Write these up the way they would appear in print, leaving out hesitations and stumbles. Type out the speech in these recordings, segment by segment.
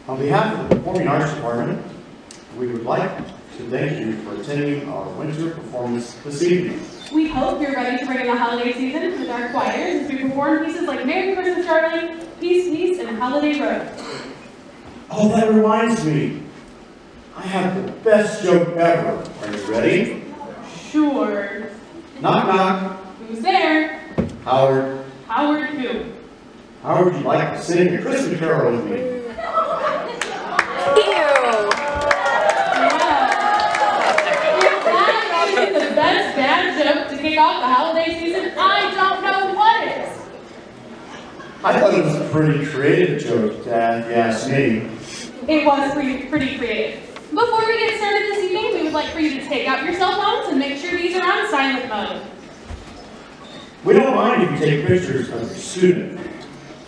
On behalf of the Performing Arts Department, we would like to thank you for attending our winter performance this evening. We hope you're ready to bring in the holiday season with our choirs as we perform pieces like Merry Christmas, Darling, Peace, Peace, and Holiday Road. Oh, that reminds me. I have the best joke ever. Are you ready? Sure. Knock, knock. Who's there? Howard. Howard who? How would you like to sing a Christmas carol with me? The best bad joke to kick off the holiday season? I don't know what is. I thought it was a pretty creative joke, Dad, if you ask me. It was pretty creative. Before we get started this evening, we would like for you to take out your cell phones and make sure these are on silent mode. We don't mind if you take pictures of your student,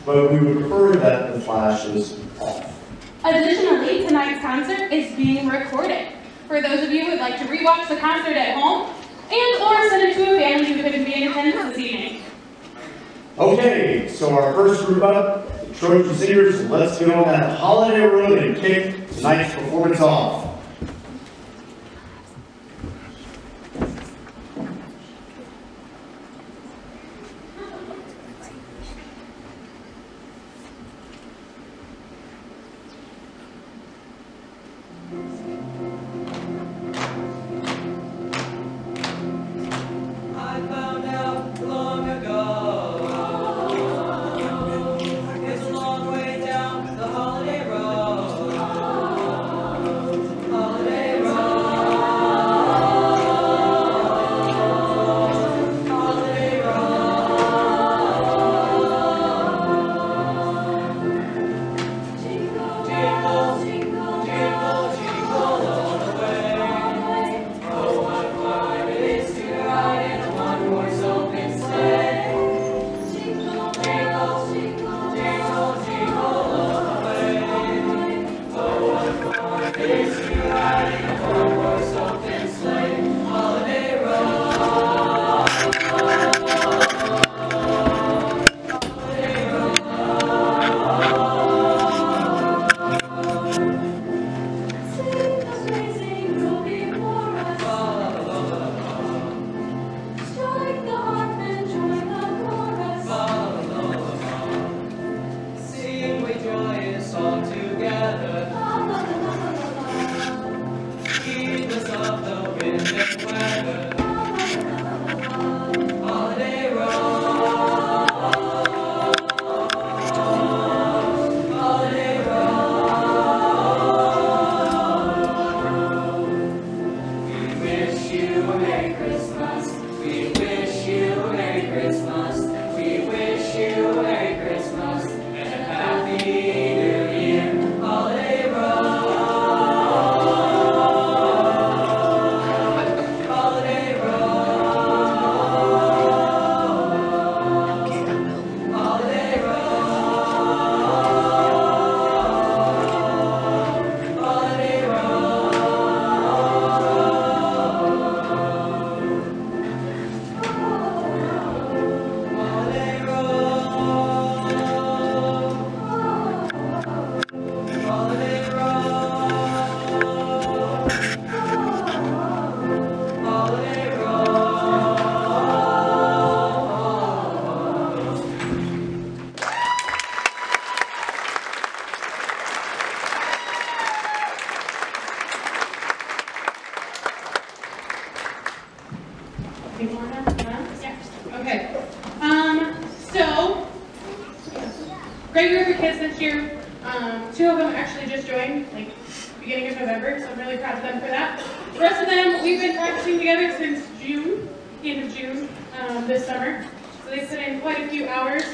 but we would prefer that the flash is off. Additionally, tonight's concert is being recorded. For those of you who would like to rewatch the concert at home, and or send it to a family who couldn't be in attendance this evening. Okay, so our first group up, the Trojan Singers, let's go on that holiday road and kick tonight's performance off. Great group of kids this year. Two of them actually just joined, like, beginning of November, so I'm really proud of them for that. The rest of them, we've been practicing together since June, end of June, this summer. So they put in quite a few hours.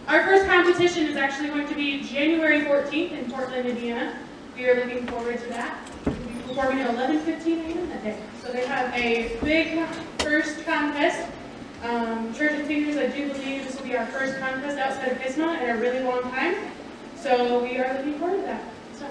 Our first competition is actually going to be January 14th in Portland, Indiana. We are looking forward to that. We'll be performing at 11:15 a.m. that day. So they have a big first contest. Trojan Singers, I do believe this will be our first contest outside of Pisma in a really long time. So we are looking forward to that. So.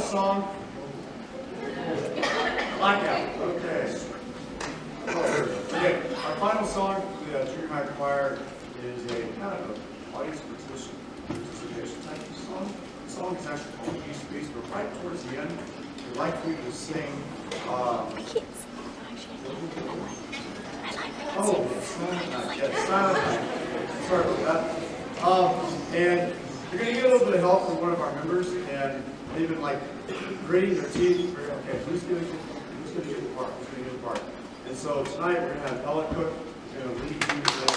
song? Blackout. Okay. Okay. Our final song for the Junior High Choir is a kind of a audience participation type of song. The song is actually called Peace, Peace, but right towards the end, we'd like for you to sing. Silent Night. Sorry about that. And you're going to get a little bit of help from one of our members, and they've been like gritting their teeth. Okay, who's going to get the part? Who's going to get the part? And so tonight we're going to have Ella Cook who's going to lead you to the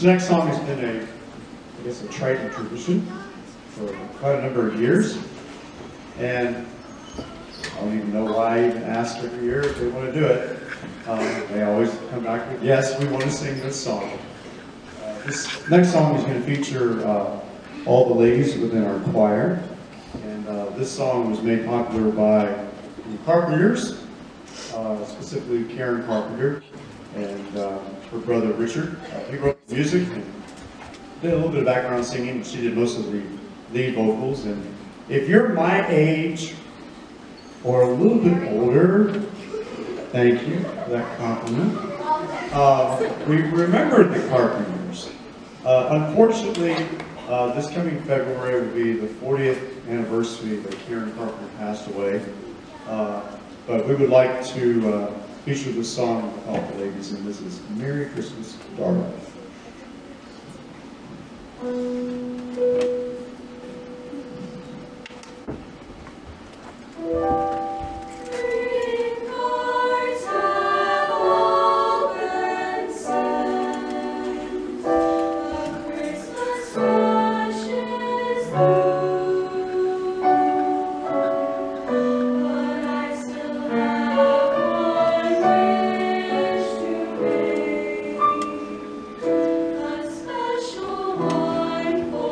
This next song has been a Triton tradition for quite a number of years, and I don't even know why I even ask every year if they want to do it. They always come back with, yes, we want to sing this song. This next song is going to feature all the ladies within our choir. And this song was made popular by the Carpenters, specifically Karen Carpenter and her brother Richard. He wrote the music and did a little bit of background singing, and she did most of the lead vocals. And if you're my age or a little bit older, thank you for that compliment. We remember the Carpenters. Unfortunately, this coming February will be the 40th anniversary that Karen Carpenter passed away. But we would like to feature this song with all the ladies, and this is Merry Christmas, Darling. Special one for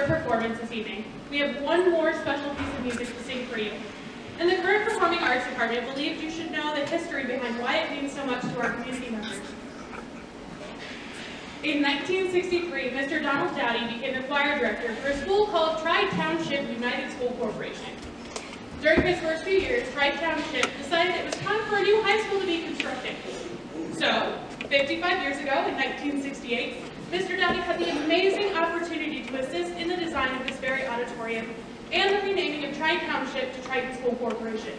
their performance this evening, we have one more special piece of music to sing for you. And the current Performing Arts Department believes you should know the history behind why it means so much to our community members. In 1963, Mr. Donald Dowdy became the choir director for a school called Tri-Township United School Corporation. During his first few years, Tri-Township decided it was time for a new high school to be constructed. So, 55 years ago, in 1968, Mr. Dowdy had the amazing opportunity to assist in the design of this very auditorium and the renaming of Tri-Township to Triton School Corporation.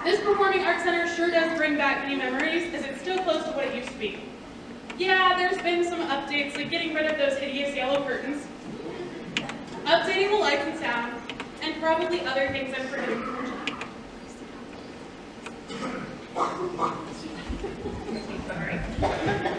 This Performing Arts Center sure does bring back many memories, as it's still close to what it used to be. Yeah, there's been some updates, like getting rid of those hideous yellow curtains, updating the lights and sound, and probably other things I'm forgetting to mention.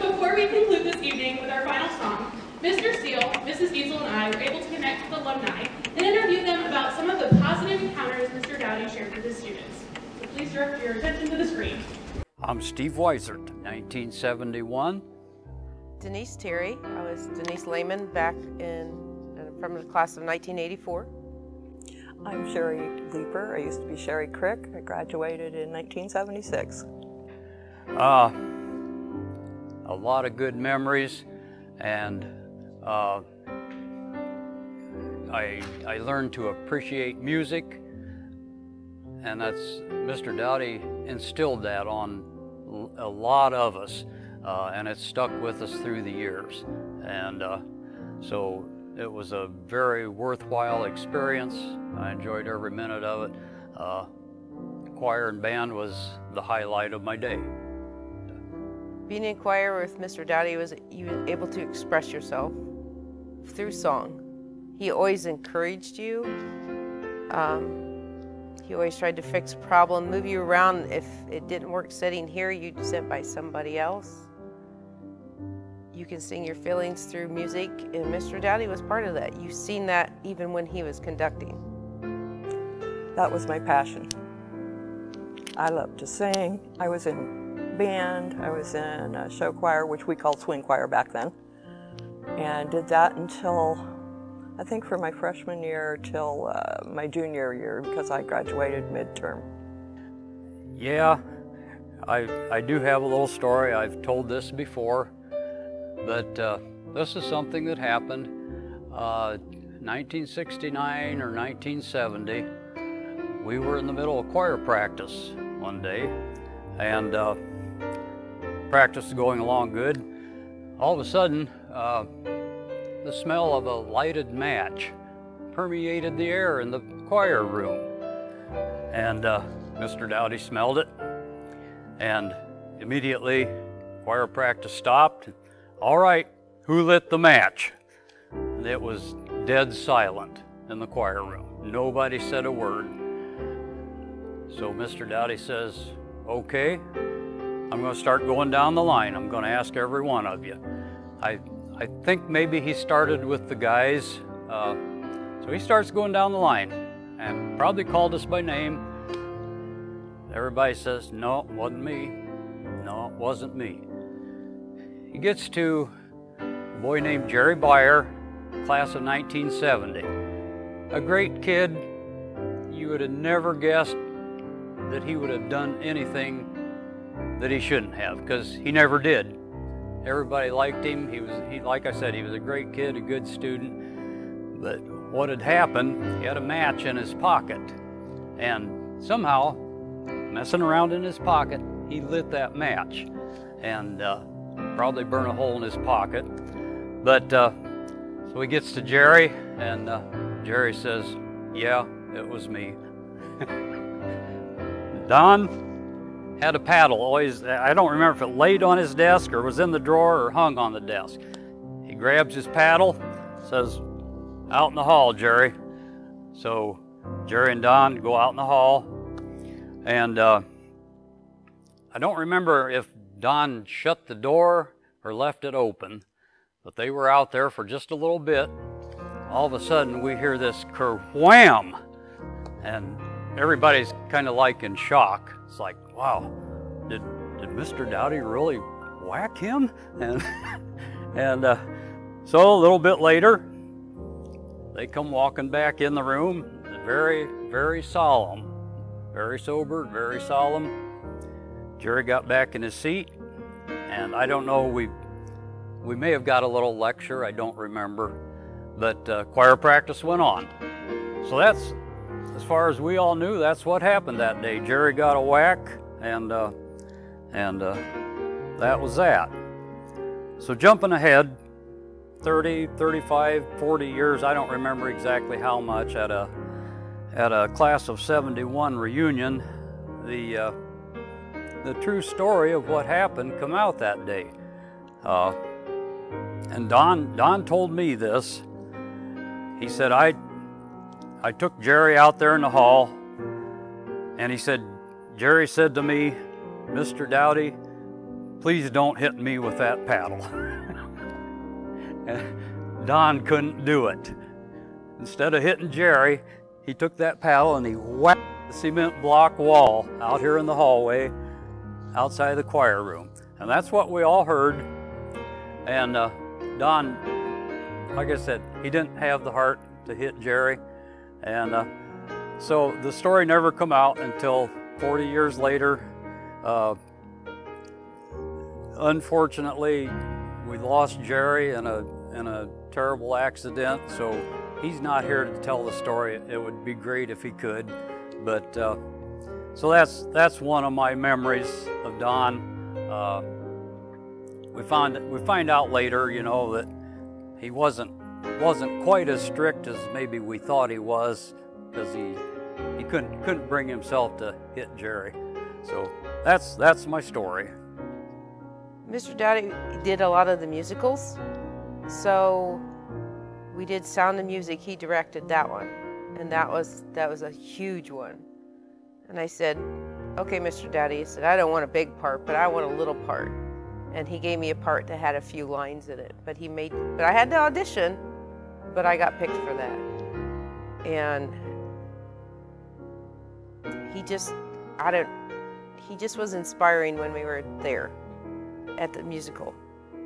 Before we conclude this evening with our final song, Mr. Steele, Mrs. Giesel, and I were able to connect with alumni and interview them about some of the positive encounters Mr. Dowdy shared with his students. So please direct your attention to the screen. I'm Steve Weissert, 1971. Dinese Terry. I was Denise Lehman back from the class of 1984. I'm Sherry Leeper. I used to be Sherry Crick. I graduated in 1976. A lot of good memories, and I learned to appreciate music, and that's Mr. Dowdy instilled that on a lot of us, and it stuck with us through the years. And so it was a very worthwhile experience. I enjoyed every minute of it. Choir and band was the highlight of my day. Being in choir with Mr. Dowdy was you were able to express yourself through song. He always encouraged you. He always tried to fix a problem, move you around. If it didn't work sitting here, you'd sit by somebody else. You can sing your feelings through music, and Mr. Dowdy was part of that. You've seen that even when he was conducting. That was my passion. I loved to sing. I was in band, I was in a show choir, which we called swing choir back then, and did that until, I think from my freshman year till my junior year, because I graduated midterm. Yeah, I do have a little story. I've told this before, but this is something that happened 1969 or 1970. We were in the middle of choir practice one day, and practice was going along good. All of a sudden, the smell of a lighted match permeated the air in the choir room. And Mr. Dowdy smelled it, and immediately choir practice stopped. All right, who lit the match? And it was dead silent in the choir room. Nobody said a word. So Mr. Dowdy says, okay, I'm going to start going down the line. I'm going to ask every one of you. I think maybe he started with the guys. So he starts going down the line and probably called us by name. Everybody says, no, it wasn't me. No, it wasn't me. He gets to a boy named Jerry Byer, class of 1970. A great kid. You would have never guessed that he would have done anything that he shouldn't have, because he never did. Everybody liked him. He like I said, he was a great kid, a good student. But what had happened, he had a match in his pocket, and somehow, messing around in his pocket, he lit that match, and probably burned a hole in his pocket. But so he gets to Jerry, and Jerry says, yeah, it was me. Don had a paddle, always, I don't remember if it laid on his desk or was in the drawer or hung on the desk. He grabs his paddle, says, out in the hall, Jerry. So Jerry and Don go out in the hall, and I don't remember if Don shut the door or left it open, but they were out there for just a little bit. All of a sudden we hear this kerwham, and everybody's kind of like in shock. It's like, wow, did Mr. Dowdy really whack him? And so a little bit later, they come walking back in the room, very, very solemn, very sober, very solemn. Jerry got back in his seat, and I don't know, we may have got a little lecture, I don't remember, but choir practice went on. So that's, as far as we all knew, that's what happened that day. Jerry got a whack, and that was that. So jumping ahead, 30, 35, 40 years, I don't remember exactly how much, at a class of 71 reunion, the true story of what happened come out that day. And Don told me this. He said, I took Jerry out there in the hall, and he said, Jerry said to me, Mr. Dowdy, please don't hit me with that paddle. And Don couldn't do it. Instead of hitting Jerry, he took that paddle and he whacked the cement block wall out here in the hallway outside the choir room. And that's what we all heard. And Don, like I said, he didn't have the heart to hit Jerry. And so the story never come out until 40 years later. Unfortunately, we lost Jerry in a terrible accident, so he's not here to tell the story. It would be great if he could, but so that's one of my memories of Don. We find out later, you know, that he wasn't quite as strict as maybe we thought he was, because he couldn't bring himself to hit Jerry. So that's my story. Mr. Dowdy did a lot of the musicals, so we did Sound of Music. He directed that one, and that was a huge one. And I said, okay, Mr. Dowdy, he said, I don't want a big part, but I want a little part. And he gave me a part that had a few lines in it, but I had to audition, but I got picked for that. And he just was inspiring when we were there at the musical.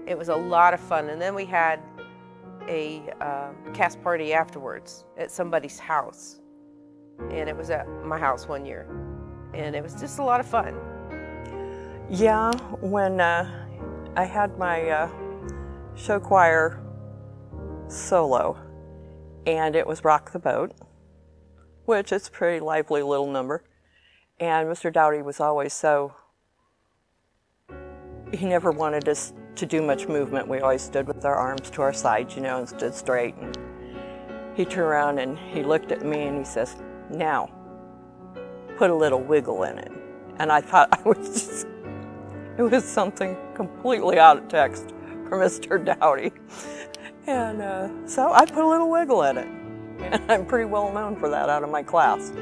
It was a lot of fun. And then we had a cast party afterwards at somebody's house. And it was at my house one year. And it was just a lot of fun. Yeah, when I had my show choir solo, and it was Rock the Boat, which is a pretty lively little number. And Mr. Dowdy was always he never wanted us to do much movement. We always stood with our arms to our sides, you know, and stood straight. And he turned around and he looked at me and he says, now, put a little wiggle in it. And I thought it was something completely out of text for Mr. Dowdy. And so I put a little wiggle in it. And I'm pretty well known for that out of my class.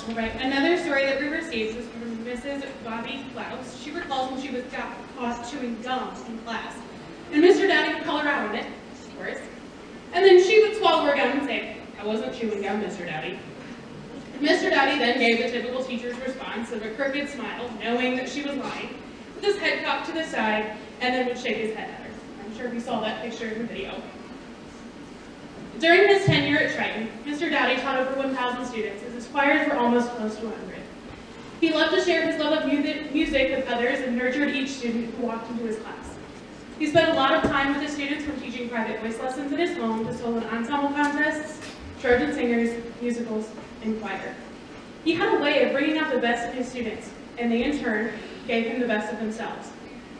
All right, another story that we received was from Mrs. Bobby Klaus. She recalls when she was caught chewing gum in class. And Mr. Dowdy would call her out on it, of course. And then she would swallow her gum and say, I wasn't chewing gum, Mr. Dowdy. Mr. Dowdy then gave the typical teacher's response of a crooked smile, knowing that she was lying, with his head cocked to the side, and then would shake his head at her. I'm sure we saw that picture in the video. During his tenure at Triton, Mr. Dowdy taught over 1,000 students, as his choirs were almost close to 100. He loved to share his love of music with others and nurtured each student who walked into his class. He spent a lot of time with his students, from teaching private voice lessons at his home to solo ensemble contests, Trojan singers, musicals, and choir. He had a way of bringing out the best in his students, and they in turn gave him the best of themselves.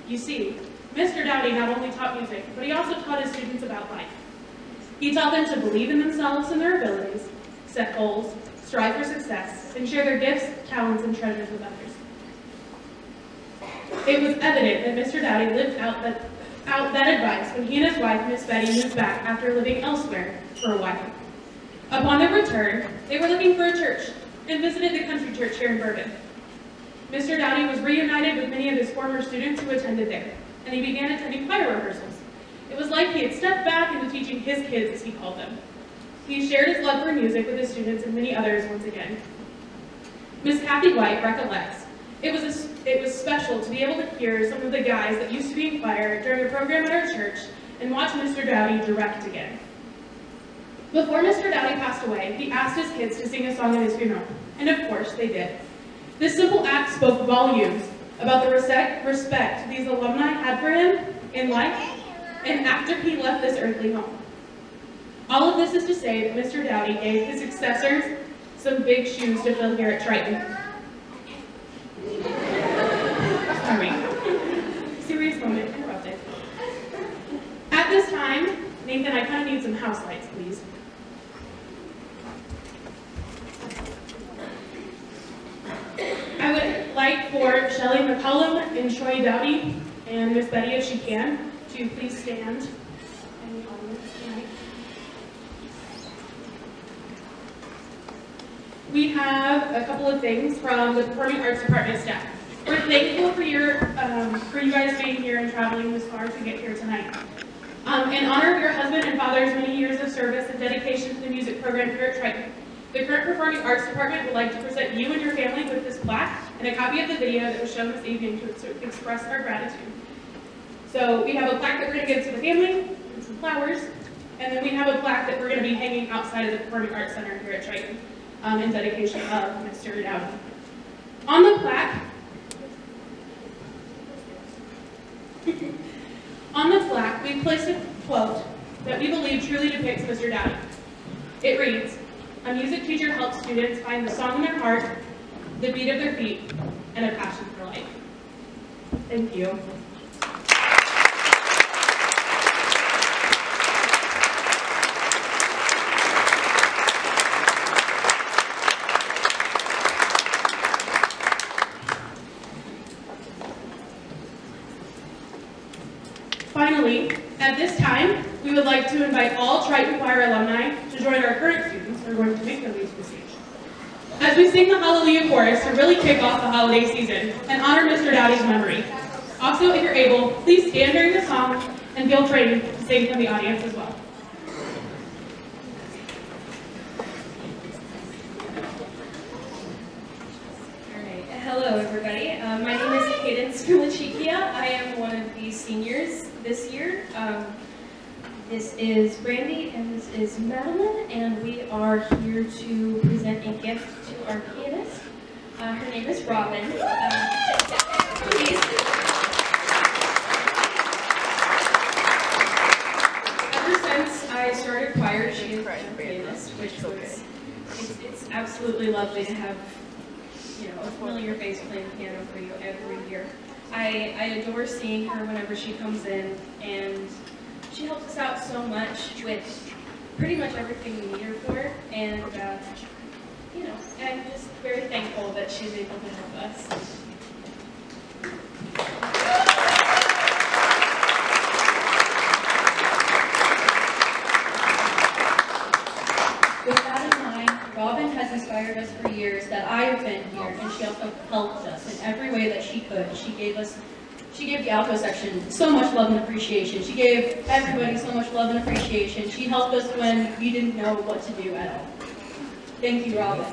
You see, Mr. Dowdy not only taught music, but he also taught his students about life. He taught them to believe in themselves and their abilities, set goals, strive for success, and share their gifts, talents, and treasures with others. It was evident that Mr. Dowdy lived out that advice when he and his wife, Miss Betty, moved back after living elsewhere for a while. Upon their return, they were looking for a church and visited the country church here in Bourbon. Mr. Dowdy was reunited with many of his former students who attended there, and he began attending choir rehearsals. It was like he had stepped back into teaching his kids, as he called them. He shared his love for music with his students and many others once again. Miss Kathy White recollects, it it was special to be able to hear some of the guys that used to be in choir during a program at our church and watch Mr. Dowdy direct again. Before Mr. Dowdy passed away, he asked his kids to sing a song at his funeral, and of course they did. This simple act spoke volumes about the respect these alumni had for him in life and after he left this earthly home. All of this is to say that Mr. Dowdy gave his successors some big shoes to fill here at Triton. Sorry. Serious moment, interrupted. At this time, Nathan, I kind of need some house lights, please. I would like for Shelley McCollum and Troy Dowdy and Miss Betty, if she can, to please stand. We have a couple of things from the Performing Arts Department staff. We're thankful for you guys being here and traveling this far to get here tonight. In honor of your husband and father's many years of service and dedication to the music program here at Triton, the current Performing Arts Department would like to present you and your family with this plaque and a copy of the video that was shown this evening to express our gratitude. So we have a plaque that we're going to give to the family and some flowers, and then we have a plaque that we're going to be hanging outside of the Performing Arts Center here at Triton in dedication of Mr. Dowdy. On the plaque, we placed a quote that we believe truly depicts Mr. Dowdy. It reads, "A music teacher helps students find the song in their heart, the beat of their feet, and a passion for life." Thank you. Finally, at this time, we would like to invite all Triton Choir alumni to join our current students who are going to make their leaves to the stage. As we sing the Hallelujah Chorus to really kick off the holiday season and honor Mr. Dowdy's memory. Also, if you're able, please stand during the song and feel free to sing from the audience as well. Hello, everybody. My name is Hayden Skrilachikia. I am one of the seniors this year. This is Brandy and this is Madeline, and we are here to present a gift to our pianist. Her name is Robin. Please. Ever since I started choir, she has been a pianist, which was it's absolutely lovely to have a familiar face playing piano for you every year. I adore seeing her whenever she comes in, and she helps us out so much with pretty much everything we need her for, and I'm just very thankful that she's able to help us. With that in mind, Robin has inspired us for years that I have been here, and she also helped us in every way that she could. She gave the alto section so much love and appreciation. She gave everybody so much love and appreciation. She helped us when we didn't know what to do at all. Thank you, Robin.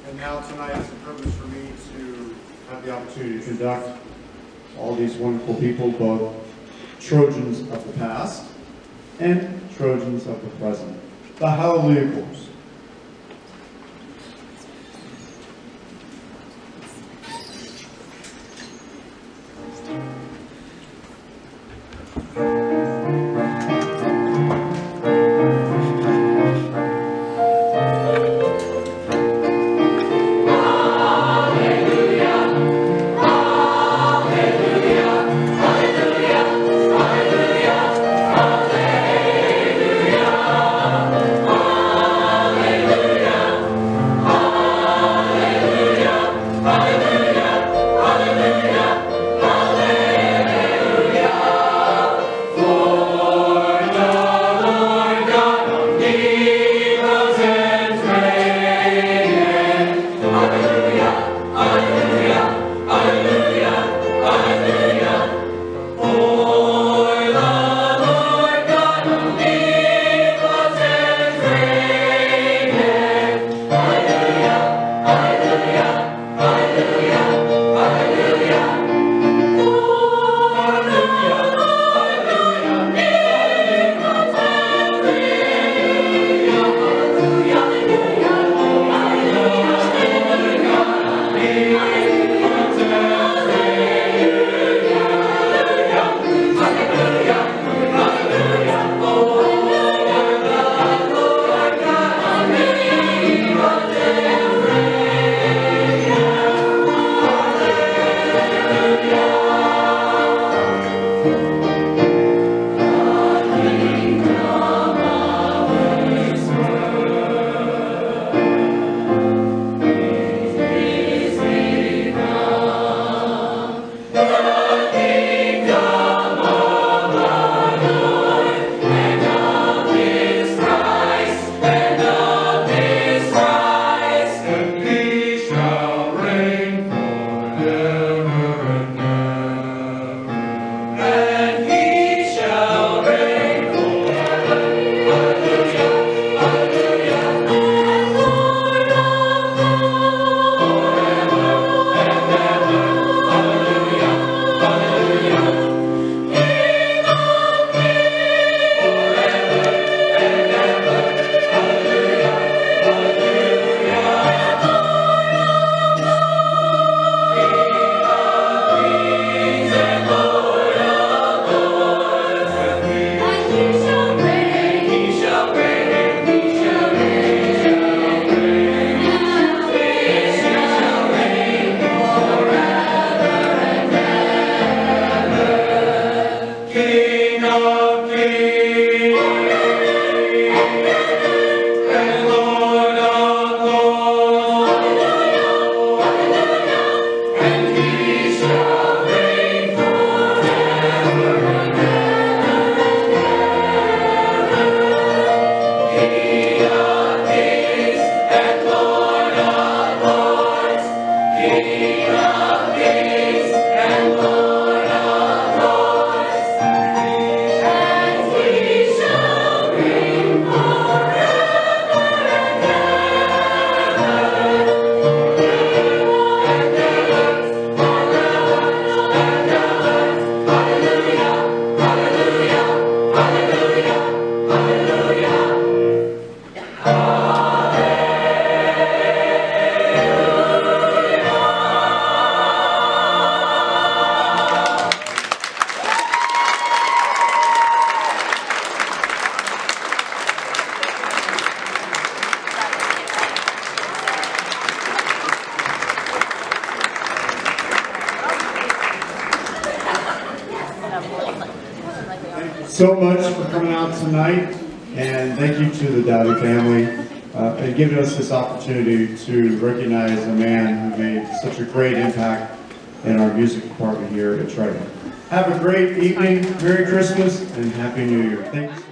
And now tonight it's a privilege for me to have the opportunity to conduct all these wonderful people, both Trojans of the past and Trojans of the present. The Hallelujah Chorus. Hallelujah. So much for coming out tonight, and thank you to the Dowdy family and giving us this opportunity to recognize a man who made such a great impact in our music department here at Triton. Have a great evening, Merry Christmas, and Happy New Year. Thanks.